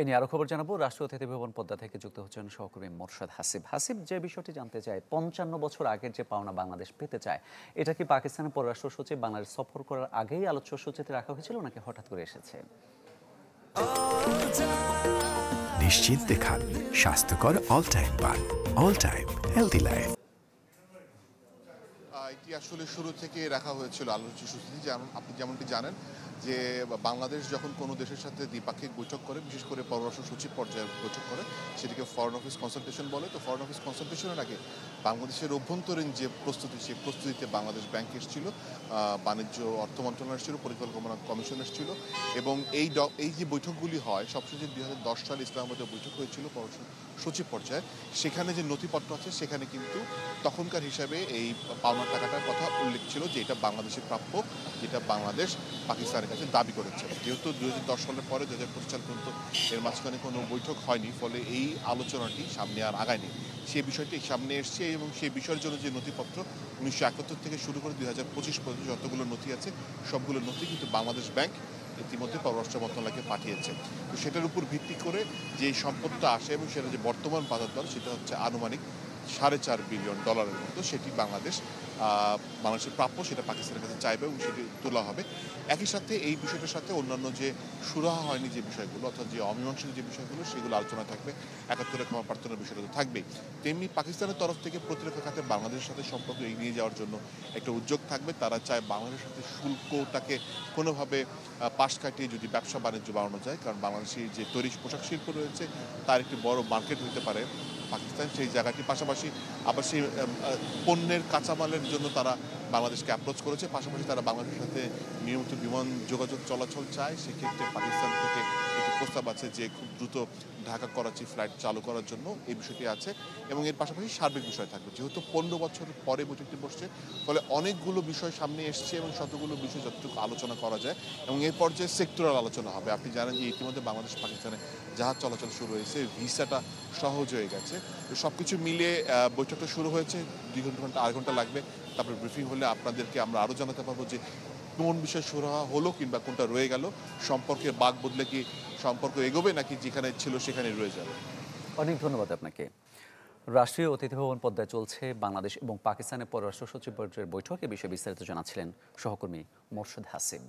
এ নিয়ে আরো খবর জানাবো। রাষ্ট্রীয় অতিথি ভবন পদ্মা থেকে যুক্ত হচ্ছেন সহকর্মী মোরশেদ হাসিব। হাসিব, যে বিষয়টি জানতে চায়, ৫৫ বছর আগের যে পাওনা বাংলাদেশ পেতে চায়, এটা কি পাকিস্তানের পররাষ্ট্র সচিব বাংলাদেশ সফর করার আগেই আলোচ্য সূচিতে রাখা হয়েছিল নাকি হঠাৎ করে এসেছে? নিশ্চিন্তে খান স্বাস্থ্যকর অল টাইম পান। All time healthy life. এটি আসলে শুরু থেকে রাখা হয়েছিল আলোচ্য সূচিতে। আপনি যেমনটি জানেন যে বাংলাদেশ যখন কোনো দেশের সাথে দ্বিপাক্ষিক বৈঠক করে, বিশেষ করে পররাষ্ট্র সচিব পর্যায়ে বৈঠক করে, সেটিকে ফরেন অফিস কনসালটেশন বলে। তো ফরেন অফিস কনসালটেশনের আগে বাংলাদেশের অভ্যন্তরীণ যে প্রস্তুতি, সেই প্রস্তুতিতে বাংলাদেশ ব্যাংক এসেছিল, বাণিজ্য অর্থ মন্ত্রণালয় এসেছিল, পরিকল্পনা কমিশন এসেছিল। এবং এই যে বৈঠকগুলি হয়, সবশেষে 2010 সালে ইসলামাবাদে বৈঠক হয়েছিল পররাষ্ট্র সচিব পর্যায়ে। সেখানে যে নথিপত্র আছে সেখানে কিন্তু তখনকার হিসাবে এই পাওনার টাকাটার কথা উল্লেখ ছিল যে এটা বাংলাদেশের প্রাপ্য, যেটা বাংলাদেশ পাকিস্তানের কাছে দাবি করেছে। যেহেতু 2010 সালের পরে 2025 সাল পর্যন্ত এর মাঝখানে কোনো বৈঠক হয়নি, ফলে এই আলোচনাটি সামনে আর আগায়নি। সেই বিষয়টি সামনে এসছে এবং সেই বিষয়ের জন্য যে নথিপত্র 1971 থেকে শুরু করে 2025 পর্যন্ত যতগুলো নথি আছে, সবগুলো নথি কিন্তু বাংলাদেশ ব্যাংক ইতিমধ্যে পররাষ্ট্র মন্ত্রণালয়কে পাঠিয়েছে। তো সেটার উপর ভিত্তি করে যে সম্পদটা আসে এবং সেটা যে বর্তমান বাজার দর, সেটা হচ্ছে আনুমানিক $4.5 বিলিয়ন মতো। সেটি বাংলাদেশের প্রাপ্য, সেটা পাকিস্তানের কাছে চাইবে এবং সেটি তোলা হবে। একই সাথে এই বিষয়টার সাথে অন্যান্য যে সুরাহা হয়নি যে বিষয়গুলো, অর্থাৎ যে অমীমাংসিত যে বিষয়গুলো, সেগুলো আলোচনা থাকবে। 71-এর ক্ষমা প্রার্থনার বিষয়টা তো থাকবেই। তেমনি পাকিস্তানের তরফ থেকে প্রতিরক্ষা খাতে বাংলাদেশের সাথে সম্পর্ক এগিয়ে যাওয়ার জন্য একটা উদ্যোগ থাকবে। তারা চায় বাংলাদেশের সাথে শুল্কটাকে কোনোভাবে পাশ কাটিয়ে যদি ব্যবসা বাণিজ্য বাড়ানো যায়, কারণ বাংলাদেশের যে তৈরি পোশাক শিল্প রয়েছে তার একটি বড় মার্কেট হতে পারে পাকিস্তান। সেই জায়গাটি পাশাপাশি আবার সেই পণ্যের কাঁচামালের জন্য তারা বাংলাদেশকে অ্যাপ্রোচ করেছে। পাশাপাশি তারা বাংলাদেশের সাথে নিয়মিত বিমান যোগাযোগ চলাচল চায়। সেক্ষেত্রে পাকিস্তান থেকে একটি প্রস্তাব আছে যে খুব দ্রুত ঢাকা করাচি ফ্লাইট চালু করার জন্য এই বিষয়টি আছে। এবং এর পাশাপাশি সার্বিক বিষয় থাকবে, যেহেতু 15 বছর পরে বৈঠকটি বসছে, ফলে অনেকগুলো বিষয় সামনে এসছে এবং শতগুলো বিষয় যতটুকু আলোচনা করা যায়। এবং এর পর্যায়ে সেক্টরাল আলোচনা হবে। আপনি জানেন যে ইতিমধ্যে বাংলাদেশ পাকিস্তানে জাহাজ চলাচল শুরু হয়েছে, ভিসাটা সহজ হয়ে গেছে। তো সব কিছু মিলিয়ে বৈঠকটা শুরু হয়েছে। 2 ঘন্টা 2.5 ঘন্টা লাগবে। তারপরে ব্রিফিং হলে আপনাদেরকে আমরা আরও জানাতে পারবো যে কোন বিষয় সুরাহা হলো কিংবা কোনটা রয়ে গেল, সম্পর্কের বাঁক বদলে কি সম্পর্ক এগোবে নাকি যেখানে ছিল সেখানে রয়ে যাবে। অনেক ধন্যবাদ আপনাকে। রাষ্ট্রীয় অতিথি ভবন পদ্মায় চলছে বাংলাদেশ এবং পাকিস্তানের পররাষ্ট্র সচিব পর্যায়ের বৈঠক। এ বিষয়ে বিস্তারিত জানাচ্ছিলেন সহকর্মী মোরশেদ হাসিব।